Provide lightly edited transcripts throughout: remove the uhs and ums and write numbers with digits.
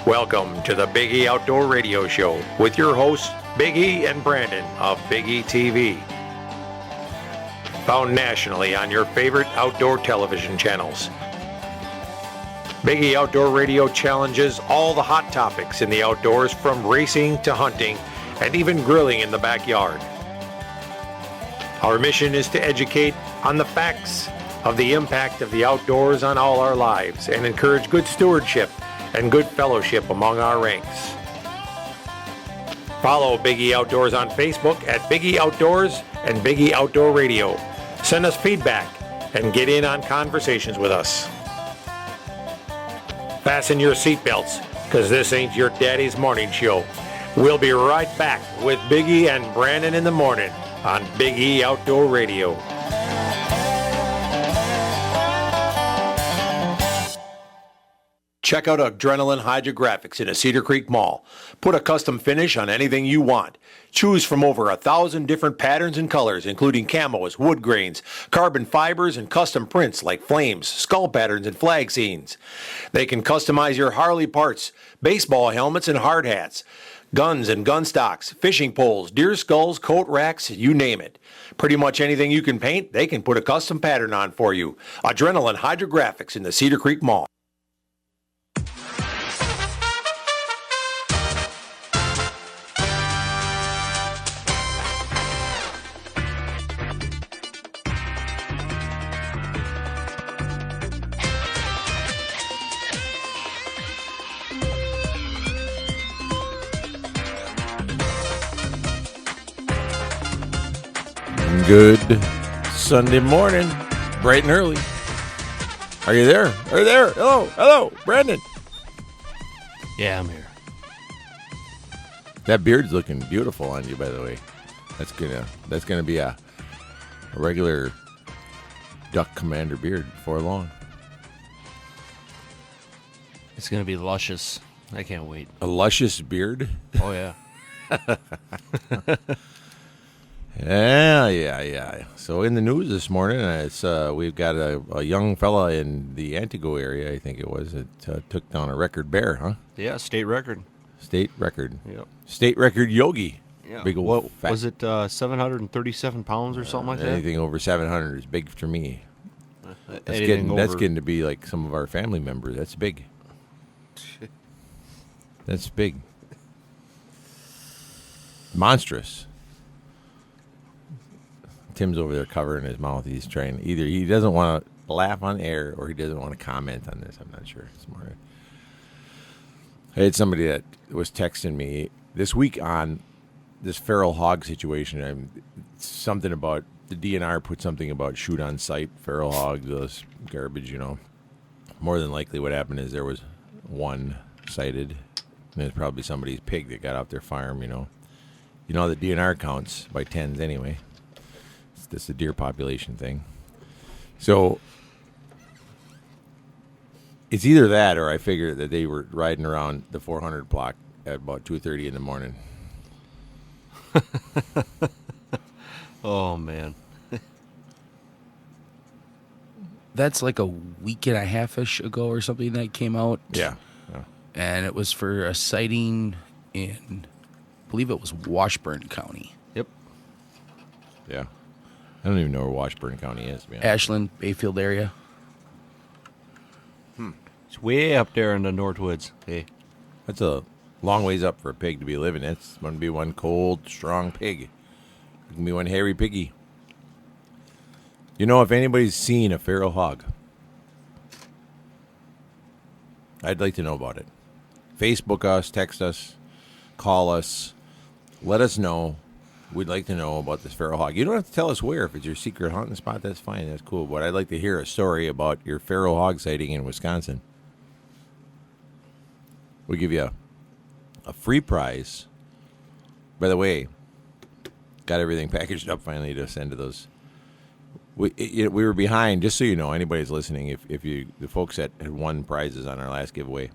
Welcome to the Big E Outdoor Radio Show with your hosts, Big E and Brandon of Big E TV. Found nationally on your favorite outdoor television channels. Big E Outdoor Radio challenges all the hot topics in the outdoors, from racing to hunting and even grilling in the backyard. Our mission is to educate on the facts of the impact of the outdoors on all our lives and encourage good stewardship and good fellowship among our ranks. Follow Big E Outdoors on Facebook at Big E Outdoors and Big E Outdoor Radio. Send us feedback and get in on conversations with us. Fasten your seatbelts, because this ain't your daddy's morning show. We'll be right back with Big E and Brandon in the morning on Big E Outdoor Radio. Check out Hr1 Hydrographics in a Cedar Creek Mall. Put a custom finish on anything you want. Choose from over 1,000 different patterns and colors, including camos, wood grains, carbon fibers, and custom prints like flames, skull patterns, and flag scenes. They can customize your Harley parts, baseball helmets, and hard hats, guns and gun stocks, fishing poles, deer skulls, coat racks, you name it. Pretty much anything you can paint, they can put a custom pattern on for you. Hr1 Hydrographics in the Cedar Creek Mall. Good Sunday morning, bright and early. Are you there? Are you there? Hello, Brandon. Yeah, I'm here. That beard's looking beautiful on you, by the way. That's gonna be a regular duck commander beard before long. It's gonna be luscious. I can't wait. A luscious beard? Oh yeah. Yeah. So in the news this morning, we've got a young fella in the Antigo area, I think it was, that took down a record bear, huh? Yeah, state record. State record. Yep. State record yogi. Yeah. Big old What fat. was it? 737 pounds or something like that. Anything over 700 is big for me. That's Anything getting to be like some of our family members. That's big. That's big. Monstrous. Tim's over there covering his mouth. He's trying. Either he doesn't want to laugh on air or he doesn't want to comment on this. I'm not sure. This morning, I had somebody that was texting me this week on this feral hog situation. Something about the DNR put something about shoot on sight feral hogs, those garbage. More than likely, what happened is there was one sighted, and there's probably somebody's pig that got off their farm. The DNR counts by tens anyway. This is a deer population thing. So it's either that or I figure that they were riding around the 400 block at about 2:30 in the morning. Oh, man. That's like a week and a half-ish ago or something that came out. Yeah. And it was for a sighting in, I believe it was Washburn County. Yep. Yeah. I don't even know where Washburn County is, man. Ashland, Bayfield area. It's way up there in the Northwoods. Hey. That's a long ways up for a pig to be living. It's going to be one cold, strong pig. It can be one hairy piggy. If anybody's seen a feral hog, I'd like to know about it. Facebook us, text us, call us, let us know. We'd like to know about this feral hog. You don't have to tell us where. If it's your secret hunting spot, that's fine. That's cool. But I'd like to hear a story about your feral hog sighting in Wisconsin. We'll give you a free prize. By the way, got everything packaged up finally to send to those. We were behind, just so you know, anybody's listening, the folks that had won prizes on our last giveaway,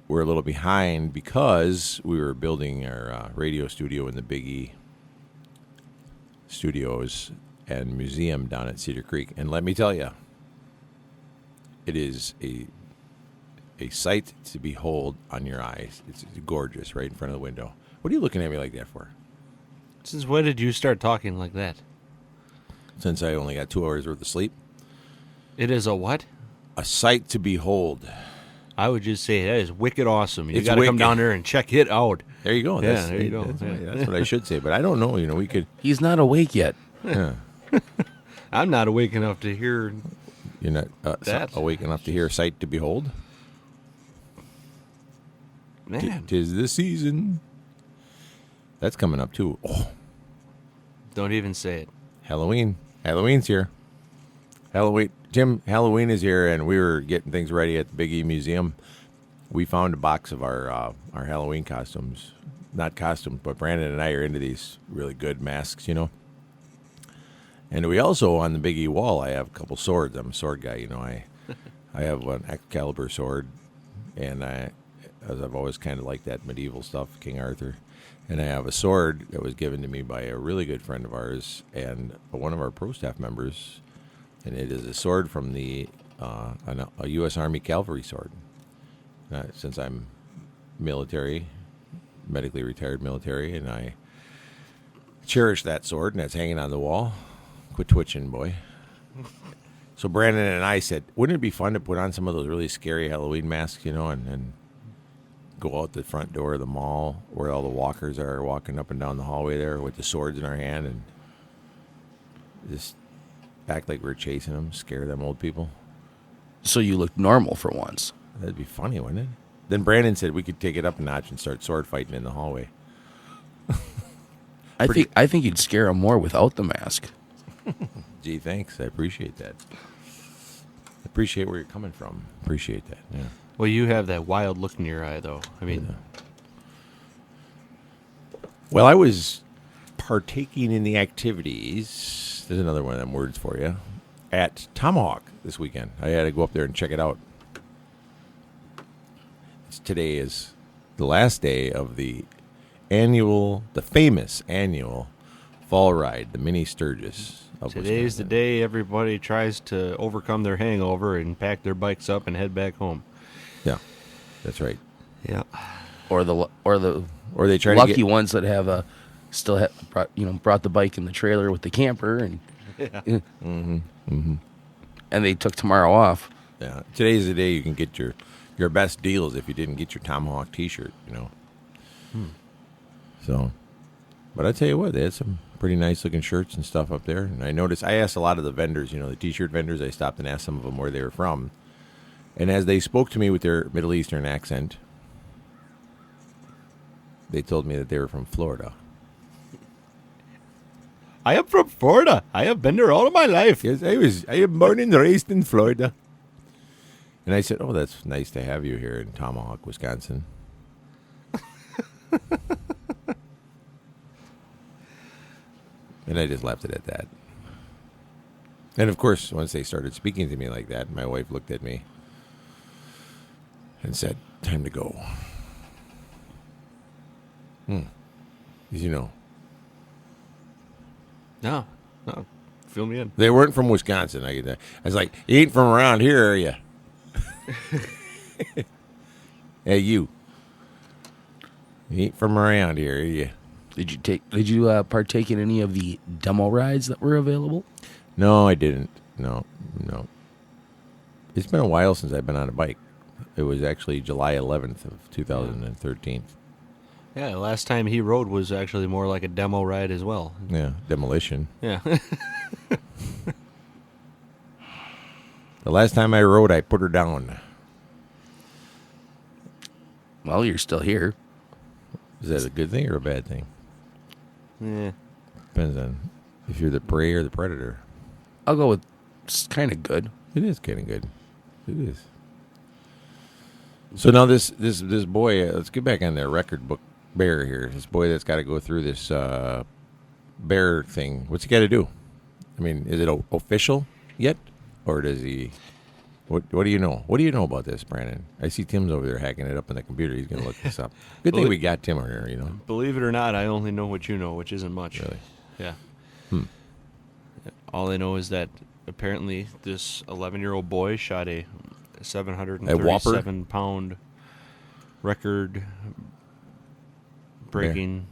we're a little behind because we were building our radio studio in the Big E Studios and Museum down at Cedar Creek. And let me tell you, it is a a sight to behold on your eyes. It's gorgeous, right in front of the window. What are you looking at me like that for? Since when did you start talking like that? Since I only got 2 hours worth of sleep. It is a what? A sight to behold. I would just say that is wicked awesome. You It's got to come wicked. down there and check it out. There you go. Yeah, there you go. That's, Yeah. that's what I should say, but I don't know. We could. He's not awake yet. Yeah. I'm not awake enough to hear. You're not That- awake enough to hear sight to behold. Man, Tis the season. That's coming up too. Oh, don't even say it. Halloween. Halloween's here. Halloween. Tim, Halloween is here, and we were getting things ready at the Big E Museum. We found a box of our Halloween costumes. Not costumes, but Brandon and I are into these really good masks, And we also, on the Big E wall, I have a couple swords. I'm a sword guy, I have an Excalibur sword, and as I've always kind of liked that medieval stuff, King Arthur. And I have a sword that was given to me by a really good friend of ours and one of our pro staff members. And it is a sword from a U.S. Army cavalry sword. Since I'm military, medically retired military, and I cherish that sword, and that's hanging on the wall. Quit twitching, boy. So Brandon and I said, wouldn't it be fun to put on some of those really scary Halloween masks, and go out the front door of the mall where all the walkers are walking up and down the hallway there with the swords in our hand and just act like we're chasing them, scare them old people? So you look normal for once. That'd be funny, wouldn't it? Then Brandon said we could take it up a notch and start sword fighting in the hallway. I think you'd scare him more without the mask. Gee, thanks. I appreciate that. Appreciate where you're coming from. Appreciate that. Yeah. Well, you have that wild look in your eye, though. I mean, Well, I was partaking in the activities. There's another one of them words for you. At Tomahawk this weekend. I had to go up there and check it out. Today is the last day of the famous annual fall ride, the Mini Sturgis. today's the day everybody tries to overcome their hangover and pack their bikes up and head back home. Yeah, that's right. Yeah. Or the Or they try lucky to get, ones that have brought the bike in the trailer with the camper and and they took tomorrow off. Yeah, today's the day you can get your best deals if you didn't get your Tomahawk T-shirt. So, but I tell you what, they had some pretty nice looking shirts and stuff up there. And I asked a lot of the vendors, the T-shirt vendors. I stopped and asked some of them where they were from, and as they spoke to me with their Middle Eastern accent, they told me that they were from Florida. I am from Florida. I have been there all of my life. Yes, I am born and raised in Florida. And I said, oh, that's nice to have you here in Tomahawk, Wisconsin. And I just left it at that. And of course, once they started speaking to me like that, my wife looked at me and said, time to go. Because, No. Fill me in. they weren't from Wisconsin. I was like, you ain't from around here, are you? Hey, you. You ain't from around here, are you? Did you partake in any of the demo rides that were available? No, I didn't. No. It's been a while since I've been on a bike. It was actually July 11th of 2013. Yeah, last time he rode was actually more like a demo ride as well. Yeah, demolition. Yeah. The last time I rode, I put her down. Well, you're still here. Is that a good thing or a bad thing? Yeah. Depends on if you're the prey or the predator. I'll go with kind of good. It is kind of good. It is. So now this boy, let's get back on the record book bear here. This boy that's got to go through this bear thing. What's he got to do? I mean, is it official yet, or does he? What do you know? What do you know about this, Brandon? I see Tim's over there hacking it up on the computer. He's going to look this up. Good thing we got Tim over here. Believe it or not, I only know what you know, which isn't much. Really? Yeah. All I know is that apparently this 11-year-old boy shot a 737-pound record breaking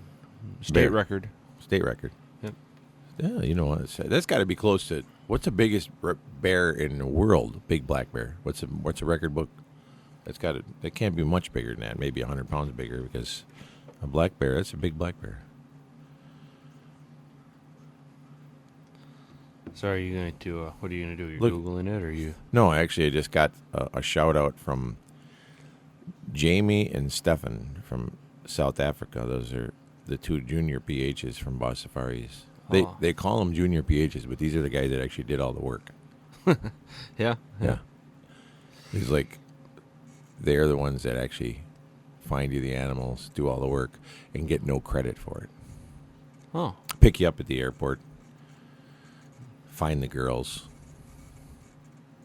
state Bear. record. State record. Yep. Yeah, you know what? That's got to be close to what's the biggest bear in the world? Big black bear. What's a record book? That can't be much bigger than that. Maybe 100 pounds bigger because a black bear. That's a big black bear. So are you going to? What are you going to do? You're Look- googling it, or you? No, actually, I just got a shout out from Jamie and Stefan from South Africa. Those are the two junior PHs from Boss Safaris. They call them junior PHs, but these are the guys that actually did all the work. Yeah. Yeah. He's like, they're the ones that actually find you the animals, do all the work, and get no credit for it. Oh. Pick you up at the airport, find the girls.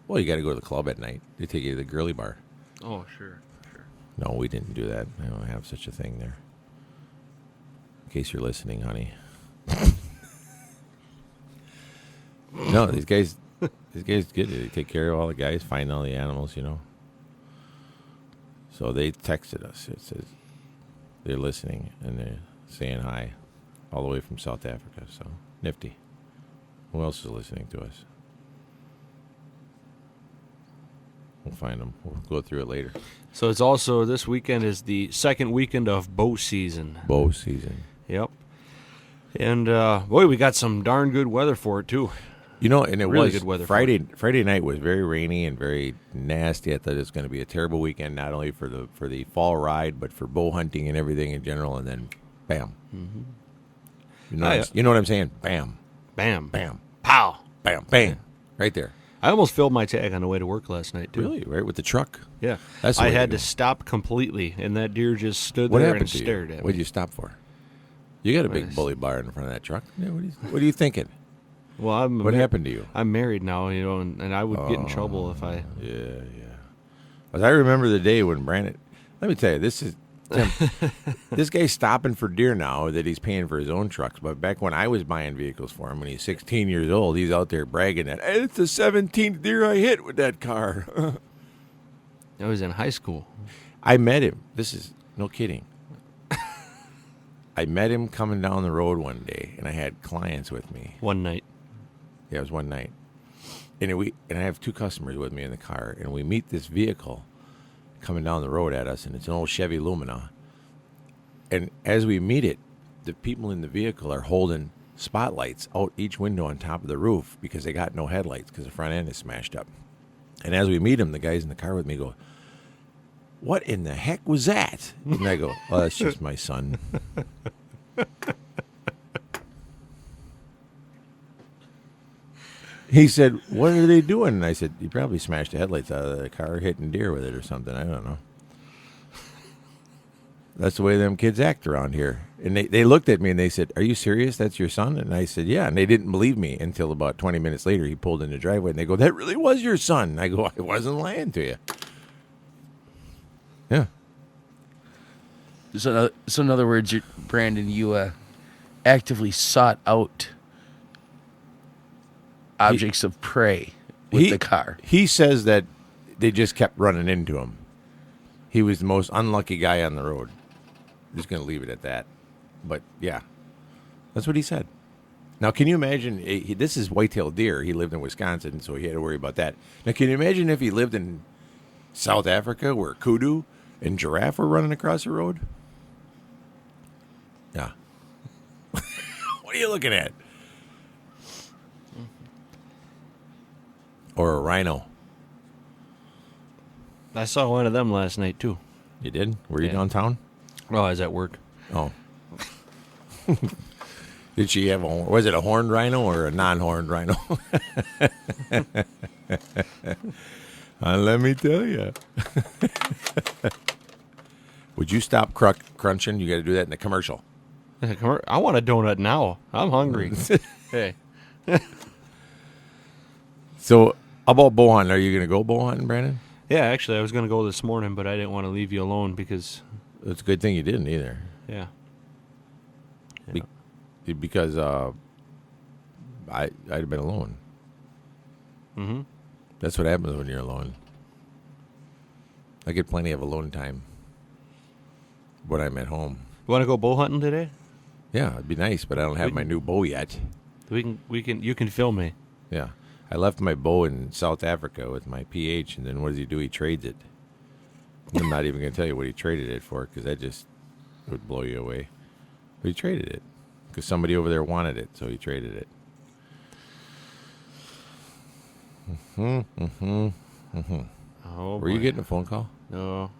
Well, you got to go to the club at night. They take you to the girly bar. Oh, sure. No, we didn't do that. I don't have such a thing there. In case you're listening, honey. No, these guys get it. They take care of all the guys, find all the animals, you know. So they texted us. It says they're listening and they're saying hi all the way from South Africa. So nifty. Who else is listening to us? We'll find them. We'll go through it later. So it's also this weekend is the second weekend of bow season. Bow season. Yep. And boy, we got some darn good weather for it too. You know, and it Really was good weather for Friday night was very rainy and very nasty. I thought it was going to be a terrible weekend, not only for the fall ride, but for bow hunting and everything in general. And then, bam. Mm-hmm. You know what I'm saying? Bam, Bam. bam, Pow. bam, bang, right there. I almost filled my tag on the way to work last night too. Really, right with the truck. Yeah. That's the I way to had go. to stop completely, and that deer just stood What there happened and to stared you? at What did me. you stop for? You got a big Nice. bully bar in front of that truck. Yeah, what are you thinking? Well, What happened to you? I'm married now, you know, and I would get in trouble if I. Yeah. But I remember the day when Brandon. Let me tell you, this is Tim, this guy's stopping for deer now that he's paying for his own trucks. But back when I was buying vehicles for him, when he's 16 years old, he's out there bragging that "Hey, it's the 17th deer I hit with that car. I was in high school. I met him. This is no kidding. I met him coming down the road one day, and I had clients with me. One night. Yeah, it was one night. And I have two customers with me in the car, and we meet this vehicle coming down the road at us, and it's an old Chevy Lumina. And as we meet it, the people in the vehicle are holding spotlights out each window on top of the roof because they got no headlights because the front end is smashed up. And as we meet him, the guys in the car with me go, "What in the heck was that?" And I go, "Oh, that's just my son." He said, "What are they doing?" And I said, "You probably smashed the headlights out of the car, hitting deer with it or something. I don't know." That's the way them kids act around here. And they looked at me and they said, "Are you serious? That's your son?" And I said, "Yeah." And they didn't believe me until about 20 minutes later. He pulled in the driveway and they go, "That really was your son." And I go, "I wasn't lying to you." Yeah. So in other words, Brandon, you actively sought out objects of prey with the car. He says that they just kept running into him. He was the most unlucky guy on the road. I'm just going to leave it at that. But, yeah, that's what he said. Now, can you imagine? This is white-tailed deer. He lived in Wisconsin, so he had to worry about that. Now, can you imagine if he lived in South Africa where kudu and giraffe were running across the road? Yeah. What are you looking at? Or a rhino. I saw one of them last night too. You did? Were you Yeah. downtown? Oh, I was at work. Oh. Did she have was it a horned rhino or a non-horned rhino? Let me tell you. Would you stop crunching? You got to do that in the commercial. I want a donut now. I'm hungry. Hey. So, how about bow hunting? Are you going to go bow hunting, Brandon? Yeah, actually, I was going to go this morning, but I didn't want to leave you alone because, It's a good thing you didn't either. yeah. Because I'd have been alone. Mm-hmm. That's what happens when you're alone. I get plenty of alone time when I'm at home. You want to go bow hunting today? Yeah, it'd be nice, but I don't have my new bow yet. You can film me. Yeah. I left my bow in South Africa with my PH, and then what does he do? He trades it. I'm not even going to tell you what he traded it for, because that just would blow you away. But he traded it, because somebody over there wanted it, so he traded it. Oh, Were you getting a phone call? No.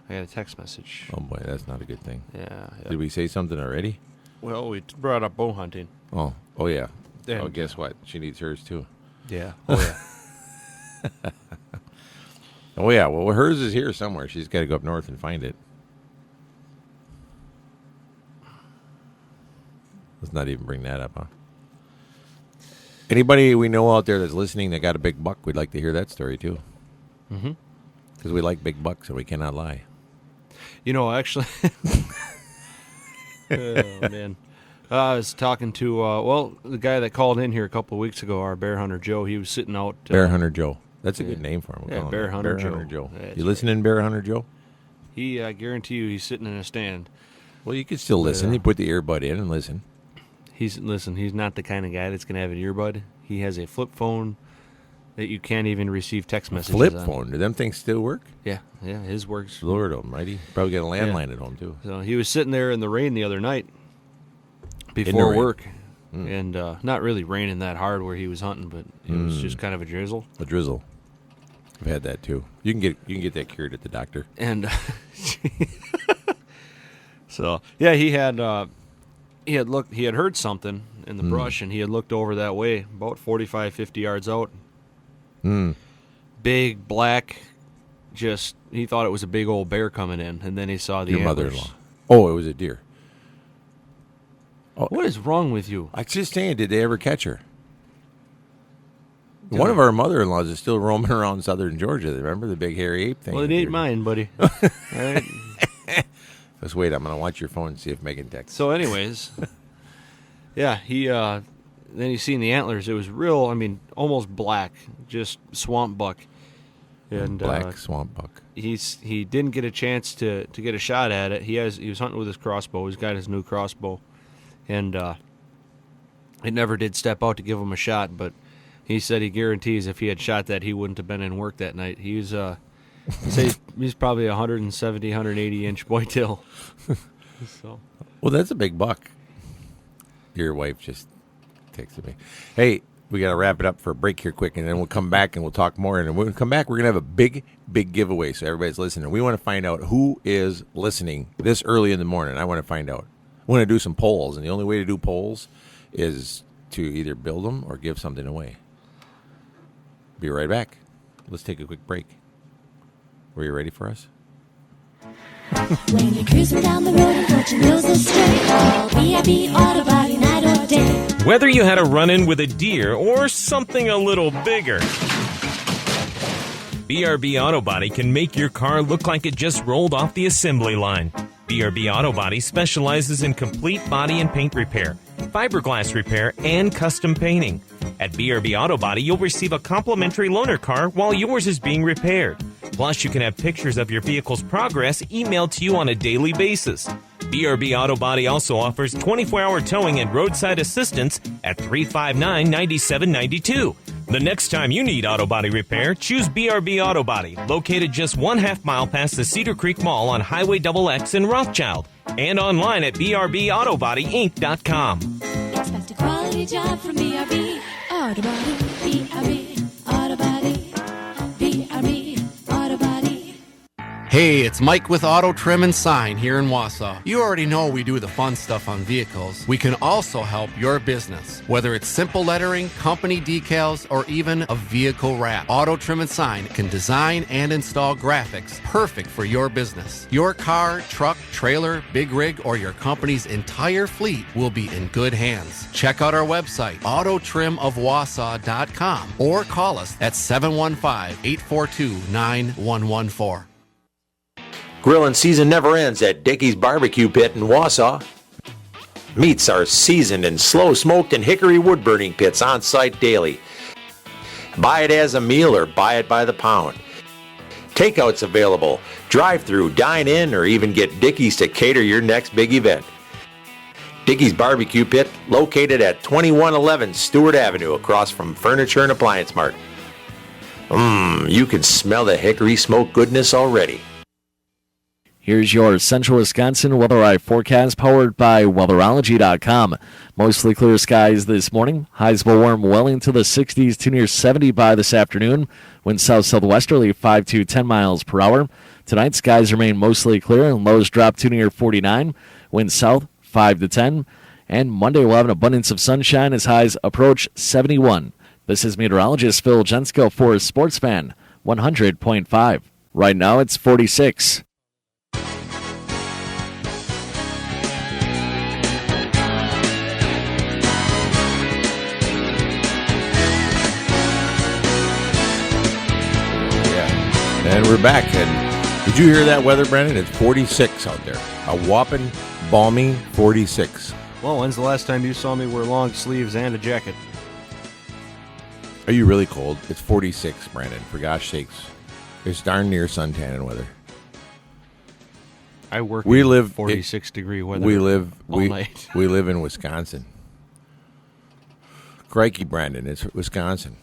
I got a text message. Oh, boy, that's not a good thing. Yeah. Did we say something already? Well, we brought up bow hunting. Oh, yeah. And- Oh, guess what? She needs hers, too. Yeah. Oh, yeah. Oh, yeah. Well, hers is here somewhere. She's got to go up north and find it. Let's not even bring that up, huh? Anybody we know out there that's listening that got a big buck, we'd like to hear that story, too. Mm-hmm. Because we like big bucks and we cannot lie. You know, actually, oh man, I was talking to the guy that called in here a couple of weeks ago, our bear hunter Joe. He was sitting out. Bear Hunter Joe. That's a good name for him. We'll Yeah, call him Bear that. Hunter Bear Joe. Hunter Joe. That's You listening, Bear Hunter Joe? He, I guarantee you, he's sitting in a stand. Well, you could still listen. You put the earbud in and listen. He's not the kind of guy that's gonna have an earbud. He has a flip phone that you can't even receive text messages Flip on. phone. Do them things still work? Yeah, his works. Lord almighty. Probably got a landline at home, too. So he was sitting there in the rain the other night the before rain. work, and not really raining that hard where he was hunting, but it was just kind of a drizzle. A drizzle. I've had that, too. You can get that cured at the doctor. And so yeah, he had heard something in the brush, and he had looked over that way about 45, 50 yards out. Big black, just he thought it was a big old bear coming in, and then he saw the Your antlers. mother-in-law. Oh, it was a deer. What is wrong with you? I was just saying, did they ever catch her? One of our mother-in-laws is still roaming around southern Georgia. Remember the big hairy ape thing? Well, it ain't mine, buddy. All right. Let's wait. I'm going to watch your phone and see if Megan texts. So, anyways, yeah, he then he seen the antlers. It was real. I mean, almost black, just swamp buck. And Black swamp buck. he didn't get a chance to get a shot at it. He was hunting with his crossbow. He's got his new crossbow, and it never did step out to give him a shot. But he said he guarantees if he had shot that, he wouldn't have been in work that night. He was he's probably 170, 180 inch whitetail. So Well, that's a big buck. Your wife just texted me. Hey, we got to wrap it up for a break here quick, and then we'll come back and we'll talk more. And when we come back, we're going to have a big, big giveaway. So everybody's listening. We want to find out who is listening this early in the morning. I want to find out. I want to do some polls, and the only way to do polls is to either build them or give something away. Be right back. Let's take a quick break. Were you ready for us? When you're cruising down the road and got your nose astray, call B.I.B. Auto Body night or day. Whether you had a run-in with a deer or something a little bigger, BRB Auto Body can make your car look like it just rolled off the assembly line. BRB Auto Body specializes in complete body and paint repair, fiberglass repair, and custom painting. At BRB Auto Body, you'll receive a complimentary loaner car while yours is being repaired. Plus, you can have pictures of your vehicle's progress emailed to you on a daily basis. BRB Auto Body also offers 24-hour towing and roadside assistance at 359-9792. The next time you need auto body repair, choose BRB Auto Body, located just 1/2 mile past the Cedar Creek Mall on Highway XX in Rothschild, and online at brbautobodyinc.com. Expect a quality job from B.I.B. Auto Body. B.I.B. Auto Body. B.I.B. Auto Body. Hey, it's Mike with Auto Trim and Sign here in Wausau. You already know we do the fun stuff on vehicles. We can also help your business, whether it's simple lettering, company decals, or even a vehicle wrap. Auto Trim and Sign can design and install graphics perfect for your business. Your car, truck, trailer, big rig, or your company's entire fleet will be in good hands. Check out our website, autotrimofwausau.com, or call us at 715-842-9114. Grilling season never ends at Dickey's Barbecue Pit in Wausau. Meats are seasoned in slow-smoked and hickory wood-burning pits on site daily. Buy it as a meal or buy it by the pound. Takeout's available. Drive-through, dine-in, or even get Dickey's to cater your next big event. Dickey's Barbecue Pit, located at 2111 Stewart Avenue, across from Furniture and Appliance Mart. You can smell the hickory smoke goodness already. Here's your Central Wisconsin Weather Eye forecast powered by Weatherology.com. Mostly clear skies this morning. Highs will warm well into the 60s to near 70 by this afternoon. Wind south-southwesterly 5 to 10 miles per hour. Tonight, skies remain mostly clear and lows drop to near 49. Wind south 5 to 10. And Monday we'll have an abundance of sunshine as highs approach 71. This is meteorologist Phil Jensko for Sports Fan 100.5. Right now it's 46. And we're back. And did you hear that weather, Brendan? It's 46 out there. A whopping, balmy 46. Well, when's the last time you saw me wear long sleeves and a jacket? Are you really cold? It's 46, Brandon. For gosh sakes. It's darn near suntan and weather. I work We in live 46-degree weather all night. We live in Wisconsin. Crikey, Brandon. It's Wisconsin.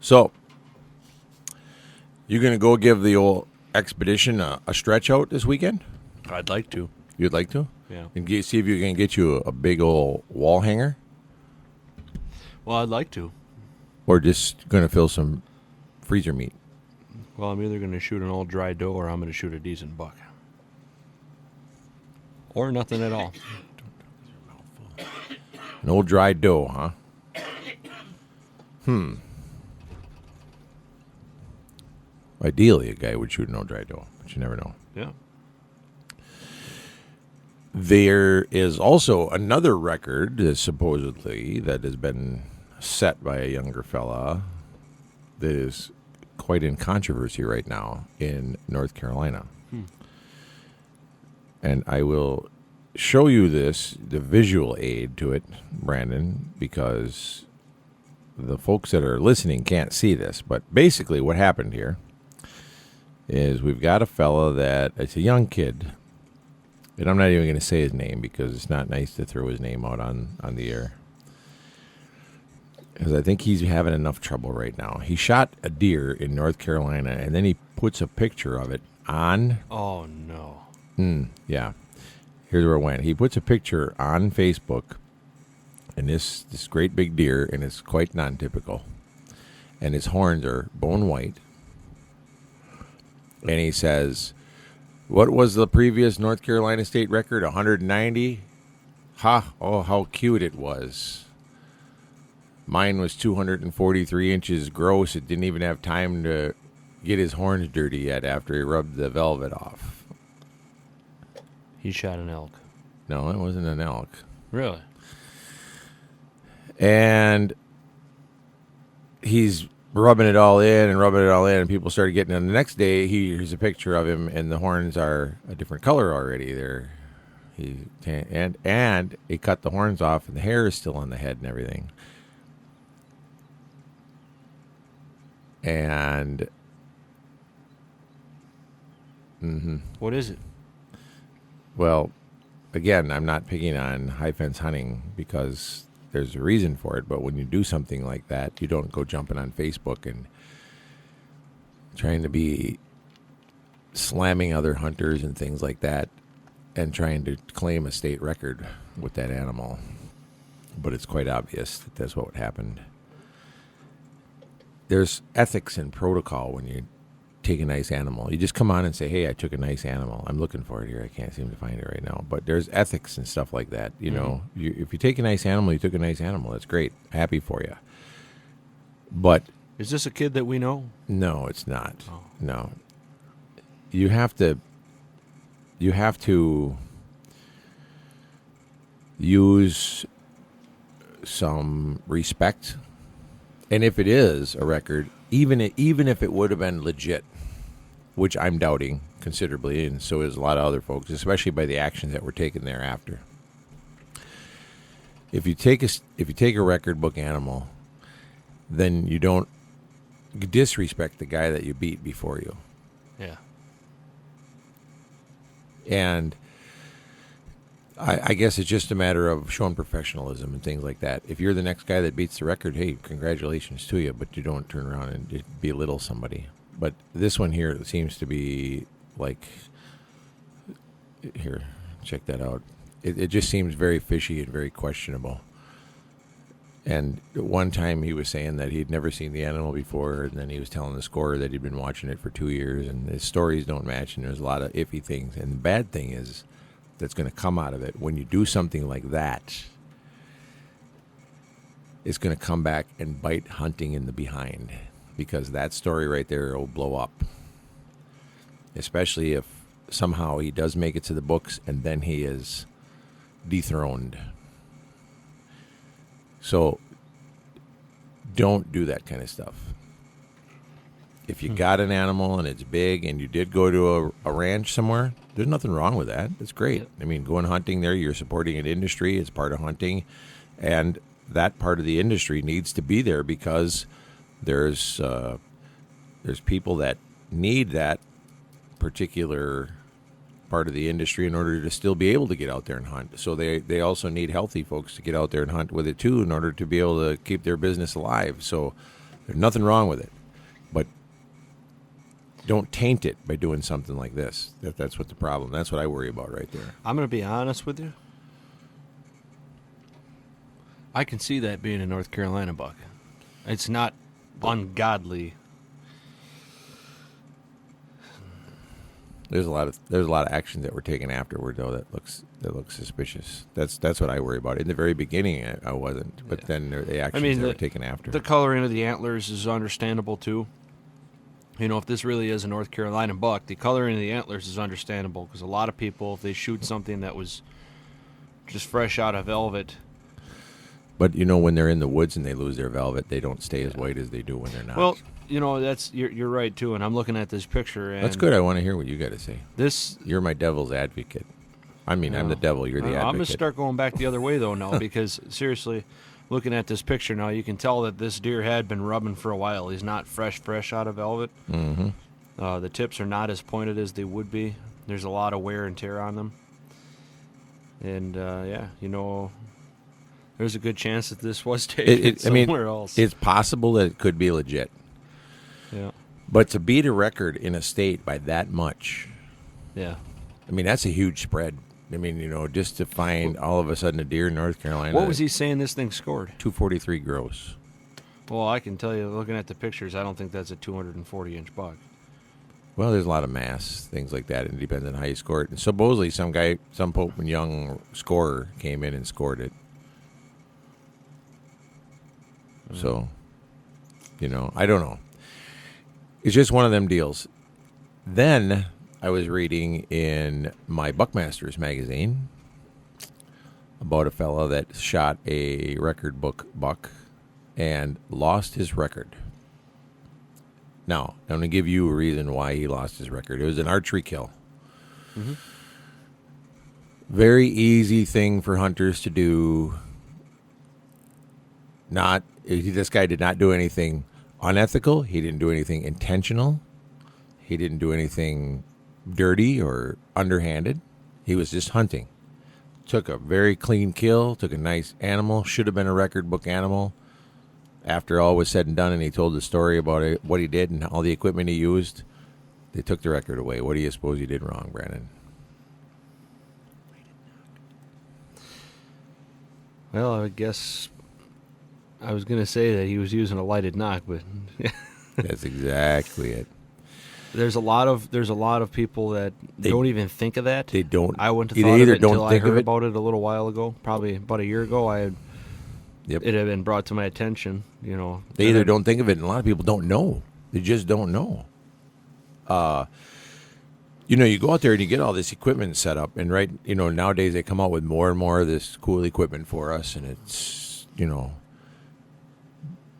So, you going to go give the old expedition a stretch out this weekend? I'd like to. You'd like to? Yeah. And see if you can get you a big old wall hanger? Well, I'd like to. Or just going to fill some freezer meat? Well, I'm either going to shoot an old dry doe or I'm going to shoot a decent buck. Or nothing at all. An old dry doe, huh? Ideally, a guy would shoot an old dry doe, but you never know. Yeah. There is also another record, supposedly, that has been set by a younger fella that is quite in controversy right now in North Carolina. And I will show you the visual aid to it, Brandon, because the folks that are listening can't see this. But basically what happened here is we've got a fella that, it's a young kid, and I'm not even going to say his name because it's not nice to throw his name out on the air. Because I think he's having enough trouble right now. He shot a deer in North Carolina, and then he puts a picture of it on... Oh, no. Yeah. Here's where it went. He puts a picture on Facebook, and this great big deer, and it's quite non-typical. And his horns are bone white. And he says, what was the previous North Carolina state record? 190? Ha! Oh, how cute it was. Mine was 243 inches gross. It didn't even have time to get his horns dirty yet after he rubbed the velvet off. He shot an elk. No, it wasn't an elk. Really? And he's rubbing it all in, and people started getting it. The next day, here's a picture of him, and the horns are a different color already. And he cut the horns off, and the hair is still on the head and everything. And What is it? well, again, I'm not picking on high fence hunting because there's a reason for it, but when you do something like that, you don't go jumping on Facebook and trying to be slamming other hunters and things like that and trying to claim a state record with that animal. But it's quite obvious that that's what happened. There's ethics and protocol when you take a nice animal. You just come on and say, hey, I took a nice animal. I'm looking for it here. I can't seem to find it right now. But there's ethics and stuff like that. You know, if you take a nice animal, you took a nice animal. That's great. Happy for you. But Is this a kid that we know? no, it's not. Oh. No. You have to use some respect. And if it is a record, even if it would have been legit, which I'm doubting considerably, and so is a lot of other folks, especially by the actions that were taken thereafter. If you take a record book animal, then you don't disrespect the guy that you beat before you. Yeah. And I guess it's just a matter of showing professionalism and things like that. If you're the next guy that beats the record, hey, congratulations to you, but you don't turn around and belittle somebody. But this one here seems to be like, here, check that out. It just seems very fishy and very questionable. And one time he was saying that he'd never seen the animal before, and then he was telling the scorer that he'd been watching it for 2 years, and his stories don't match, and there's a lot of iffy things. And the bad thing is that's going to come out of it when you do something like that. It's going to come back and bite hunting in the behind, because that story right there will blow up. Especially if somehow he does make it to the books and then he is dethroned. So don't do that kind of stuff. If you got an animal and it's big and you did go to a ranch somewhere, there's nothing wrong with that. That's great. I mean, going hunting there, you're supporting an industry. It's part of hunting. And that part of the industry needs to be there because there's people that need that particular part of the industry in order to still be able to get out there and hunt. So they also need healthy folks to get out there and hunt with it too in order to be able to keep their business alive. So there's nothing wrong with it. But don't taint it by doing something like this. That's what the problem. That's what I worry about right there. I'm going to be honest with you. I can see that being a North Carolina buck. It's not ungodly. There's a lot of actions that were taken afterward though that looks suspicious. That's what I worry about. In the very beginning, I wasn't, but then the actions that were taken after. The coloring of the antlers is understandable too. You know, if this really is a North Carolina buck, the coloring of the antlers is understandable because a lot of people, if they shoot something that was just fresh out of velvet. But you know, when they're in the woods and they lose their velvet, they don't stay as white as they do when they're not. Well, you know, you're right too. And I'm looking at this picture. And that's good. I want to hear what you got to say. You're my devil's advocate. I mean, I'm the devil. You're the advocate. I'm going to start going back the other way though now because seriously, looking at this picture now, you can tell that this deer had been rubbing for a while. He's not fresh out of velvet. Mm-hmm. The tips are not as pointed as they would be. There's a lot of wear and tear on them. And yeah, you know, there's a good chance that this was taken somewhere else. It's possible that it could be legit. Yeah. But to beat a record in a state by that much, yeah, I mean, that's a huge spread. I mean, you know, just to find all of a sudden a deer in North Carolina. What was he saying this thing scored? 243 gross. Well, I can tell you, looking at the pictures, I don't think that's a 240-inch buck. Well, there's a lot of mass, things like that, and it depends on how you score it. And supposedly some Pope and Young scorer came in and scored it. So, you know, I don't know. It's just one of them deals. Then I was reading in my Buckmasters magazine about a fellow that shot a record buck and lost his record. Now, I'm going to give you a reason why he lost his record. It was an archery kill. Mm-hmm. Very easy thing for hunters to do. This guy did not do anything unethical. He didn't do anything intentional. He didn't do anything dirty or underhanded. He was just hunting. Took a very clean kill, took a nice animal, should have been a record book animal. After all was said and done, and he told the story about it, what he did and all the equipment he used, they took the record away. What do you suppose he did wrong, Brandon? Well, I guess I was going to say that he was using a lighted knock, but That's exactly it. There's a lot of people that don't even think of that. They don't. I wouldn't have They thought of either it until don't I think of heard it. about it a little while ago. Probably about a year ago, it had been brought to my attention. You know, They either don't think of it, and a lot of people don't know. They just don't know. You know, you go out there and you get all this equipment set up, and nowadays they come out with more and more of this cool equipment for us, and it's, and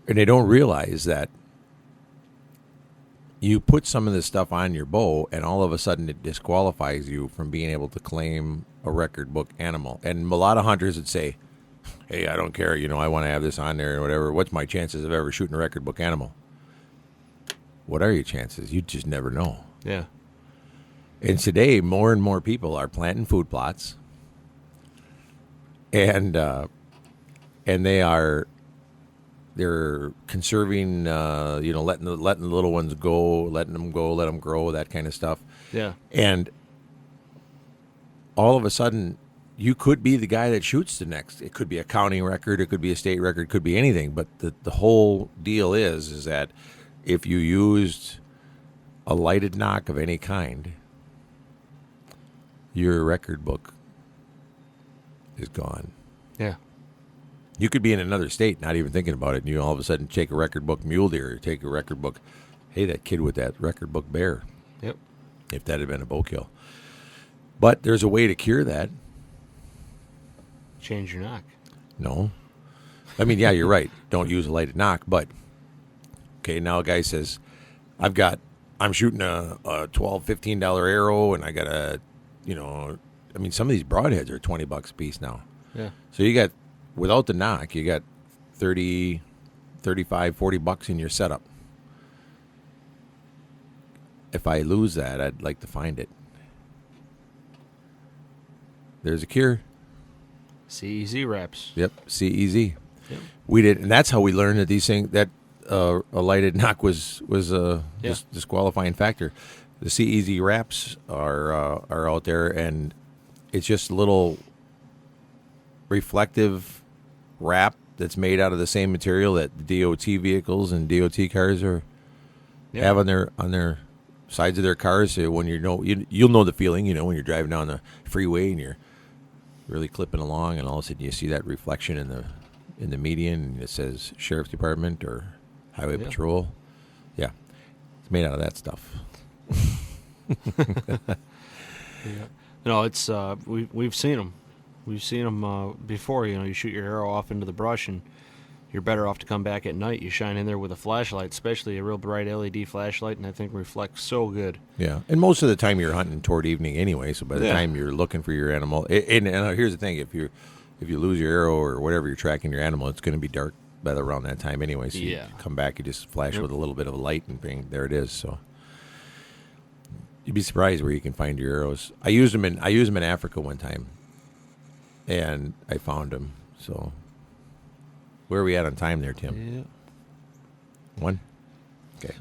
they don't realize that you put some of this stuff on your bow, and all of a sudden it disqualifies you from being able to claim a record book animal. And a lot of hunters would say, hey, I don't care, I want to have this on there or whatever. What's my chances of ever shooting a record book animal? what are your chances? You just never know. Yeah. And today, more and more people are planting food plots, and they're conserving, letting the little ones go, let them grow, that kind of stuff. Yeah. And all of a sudden, you could be the guy that shoots the next. It could be a county record, it could be a state record, it could be anything. But the whole deal is that if you used a lighted knock of any kind, your record book is gone. Yeah. You could be in another state, not even thinking about it, and you all of a sudden take a record book mule deer, or take a record book, hey, that kid with that record book bear, Yep. if that had been a bow kill. But there's a way to cure that. Change your knock. No. I mean, yeah, you're right. Don't use a lighted knock, but okay, now a guy says, I'm shooting a $12, $15 arrow, and I got some of these broadheads are $20 a piece now. Yeah. So you got, without the knock, you got $30, $35, $40 in your setup. If I lose that, I'd like to find it. There's a cure. CEZ wraps. Yep, CEZ. Yep. We did, and that's how we learned that these things, that a lighted knock was a disqualifying factor. The CEZ wraps are out there, and it's just a little reflective wrap that's made out of the same material that DOT vehicles and DOT cars have on their sides of their cars. So when you'll know the feeling, when you're driving down the freeway and you're really clipping along, and all of a sudden you see that reflection in the median, and it says Sheriff's Department or Highway Patrol. Yeah, it's made out of that stuff. Yeah. No, it's we've seen them. We've seen them before. You shoot your arrow off into the brush, and you're better off to come back at night. You shine in there with a flashlight, especially a real bright LED flashlight, and that thing reflects so good. Yeah, and most of the time you're hunting toward evening anyway. So by the time you're looking for your animal, and here's the thing: if you lose your arrow or whatever you're tracking your animal, it's going to be dark by around that time anyway. So you come back, you just flash with a little bit of a light, and bang, there it is. So you'd be surprised where you can find your arrows. I used them in Africa one time, and I found them. So where are we at on time there, Tim? Yeah. One? Okay.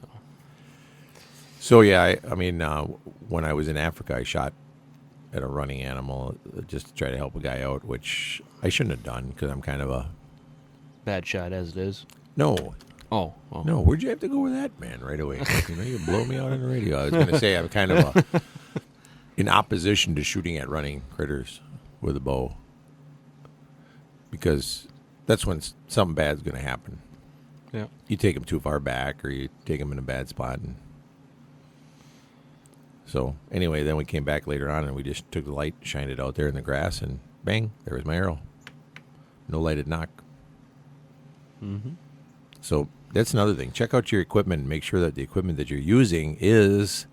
So yeah, I mean, when I was in Africa, I shot at a running animal just to try to help a guy out, which I shouldn't have done because I'm kind of a bad shot as it is. No. Oh. No, where'd you have to go with that, man, right away? You blow me out on the radio. I was going to say I'm kind of in opposition to shooting at running critters with a bow, because that's when something bad's going to happen. Yeah. You take them too far back, or you take them in a bad spot. And so anyway, then we came back later on, and we just took the light, shined it out there in the grass, and bang, there was my arrow. No lighted knock. Mm-hmm. So that's another thing. Check out your equipment and make sure that the equipment that you're using is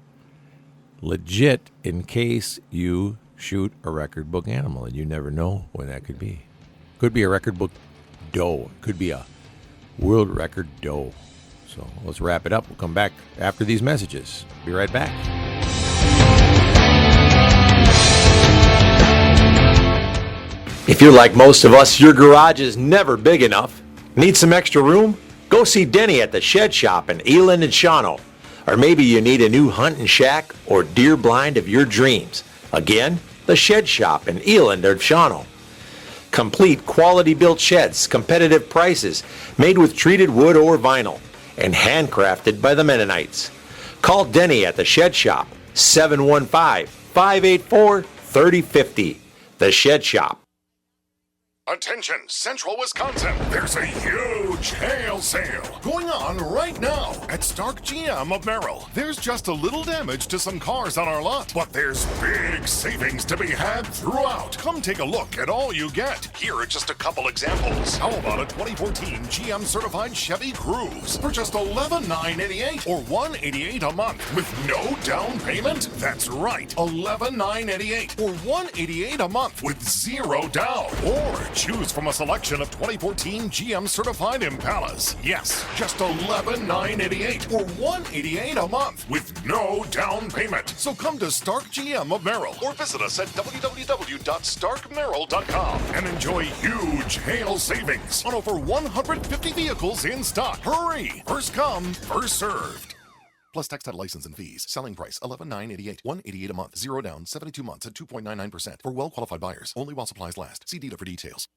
legit in case you shoot a record book animal, and you never know when that could be. Could be a record book doe. Could be a world record doe. So let's wrap it up. We'll come back after these messages. Be right back. If you're like most of us, your garage is never big enough. Need some extra room? Go see Denny at the Shed Shop in Eland and Shawano. Or maybe you need a new hunting shack or deer blind of your dreams. Again, the Shed Shop in Eland or Shawano. Complete quality-built sheds, competitive prices, made with treated wood or vinyl, and handcrafted by the Mennonites. Call Denny at the Shed Shop, 715-584-3050. The Shed Shop. Attention, Central Wisconsin. There's a huge hail sale going on right now at Stark GM of Merrill. There's just a little damage to some cars on our lot, but there's big savings to be had throughout. Come take a look at all you get. Here are just a couple examples. How about a 2014 GM certified Chevy Cruze for just $11,988 or $188 a month with no down payment? That's right, $11,988 or $188 a month with zero down. Or choose from a selection of 2014 GM certified Impalas. Yes, just $11,988 or $188 a month with no down payment. So come to Stark GM of Merrill or visit us at www.starkmerrill.com and enjoy huge hail savings on over 150 vehicles in stock. Hurry! First come, first served. Plus tax title license and fees. Selling price $11,988. $188 a month. 0 down. 72 months at 2.99% for well-qualified buyers. Only while supplies last. See dealer for details.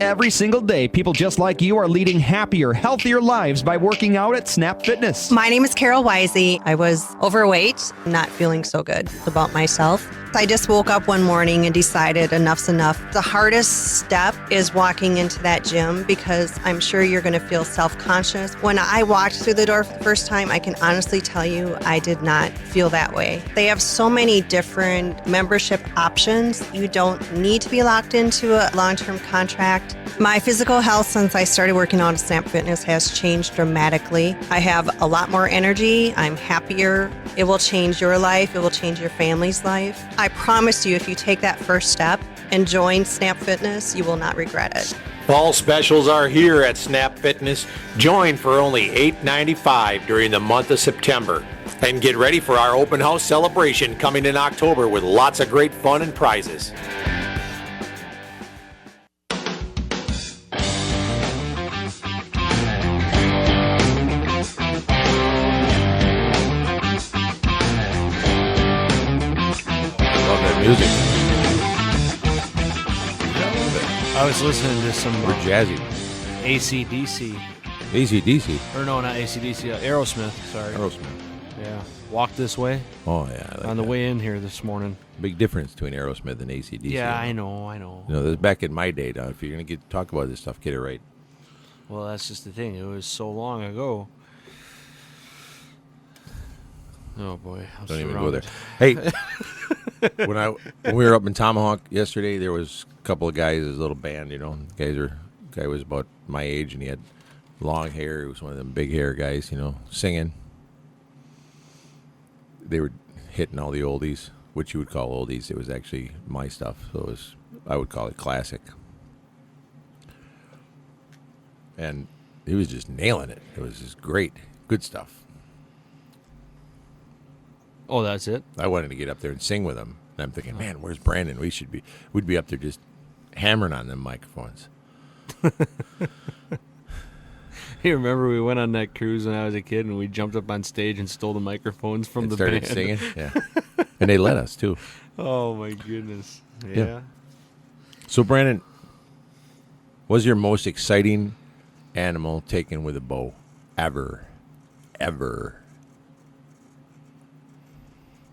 Every single day, people just like you are leading happier, healthier lives by working out at Snap Fitness. My name is Carol Wisey. I was overweight, not feeling so good about myself. I just woke up one morning and decided enough's enough. The hardest step is walking into that gym because I'm sure you're going to feel self-conscious. When I walked through the door for the first time, I can honestly tell you I did not feel that way. They have so many different membership options. You don't need to be locked into a long-term contract. My physical health since I started working out at Snap Fitness has changed dramatically. I have a lot more energy. I'm happier. It will change your life. It will change your family's life. I promise you, if you take that first step and join Snap Fitness, you will not regret it. Fall specials are here at Snap Fitness. Join for only $8.95 during the month of September. And get ready for our open house celebration coming in October with lots of great fun and prizes. Music. I was listening to some We're jazzy. AC/DC. AC/DC. Or no, not AC/DC. Aerosmith. Sorry. Aerosmith. Yeah. Walk This Way. Oh, yeah. I like On the that. way in here this morning. Big difference between Aerosmith and AC/DC. Yeah, I know. You know, this back in my day, now, if you're going to talk about this stuff, get it right. Well, that's just the thing. It was so long ago. Oh, boy. I'm Don't even surrounded. go there. Hey, when we were up in Tomahawk yesterday, there was a couple of guys, his little band, you know. Guy was about my age, and he had long hair. He was one of them big hair guys, you know, singing. They were hitting all the oldies, which you would call oldies. It was actually my stuff, so I would call it classic. And he was just nailing it. It was just great, good stuff. Oh, that's it? I wanted to get up there and sing with him. And I'm thinking, man, where's Brandon? We'd be up there just hammering on them microphones. You remember we went on that cruise when I was a kid and we jumped up on stage and stole the microphones from And the started band. singing. Yeah. And they let us, too. Oh, my goodness. Yeah. Yeah. So, Brandon, was your most exciting animal taken with a bow ever?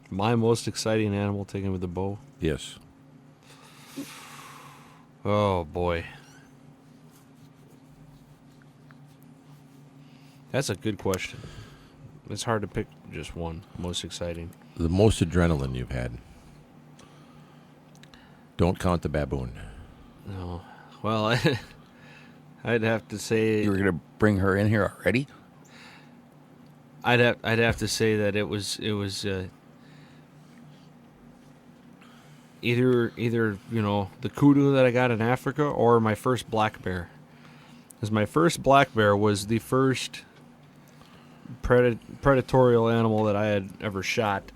My most exciting animal taken with a bow? Yes. Oh, boy. That's a good question. It's hard to pick just one. Most exciting. The most adrenaline you've had. Don't count the baboon. No. Well, I'd have to say You were going to bring her in here already? I'd have to say that it was either you know, the kudu that I got in Africa or my first black bear. Because my first black bear was the first predatorial animal that I had ever shot,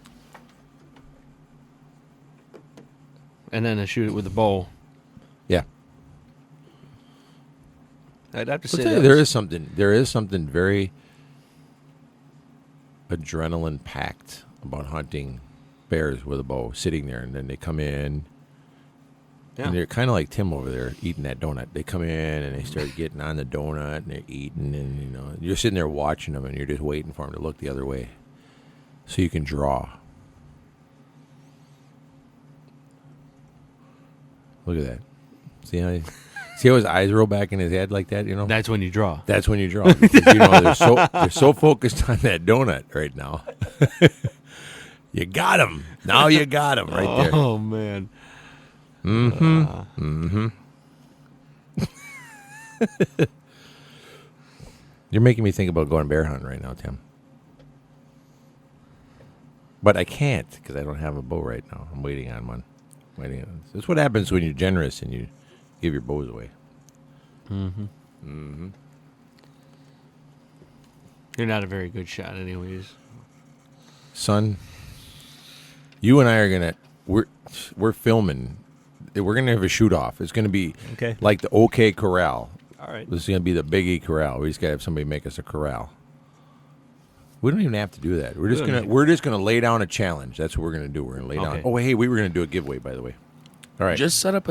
and then to shoot it with a bow. Yeah. I'd have to I'll say tell you, that there is something very adrenaline packed about hunting bears with a bow, sitting there, and then they come in. Yeah. And they're kind of like Tim over there eating that donut. They come in and they start getting on the donut and they're eating, and you know you're sitting there watching them and you're just waiting for them to look the other way, so you can draw. Look at that. See how his eyes roll back in his head like that? You know. That's when you draw. That's when you draw. Because, you know, they're so focused on that donut right now. You got him. Now you got him right there. Oh man. You're making me think about going bear hunting right now, Tim. But I can't because I don't have a bow right now. I'm waiting on one. That's what happens when you're generous and you give your bows away. Mm-hmm. You're not a very good shot, anyways. Son, you and I are gonna we're filming. We're gonna have a shoot off. It's gonna be like the OK Corral. All right. This is gonna be the Big E Corral. We just gotta have somebody make us a corral. We don't even have to do that. We're just gonna lay down a challenge. That's what we're gonna do. We're gonna lay down. Oh, hey, we were gonna do a giveaway, by the way. All right. Just set up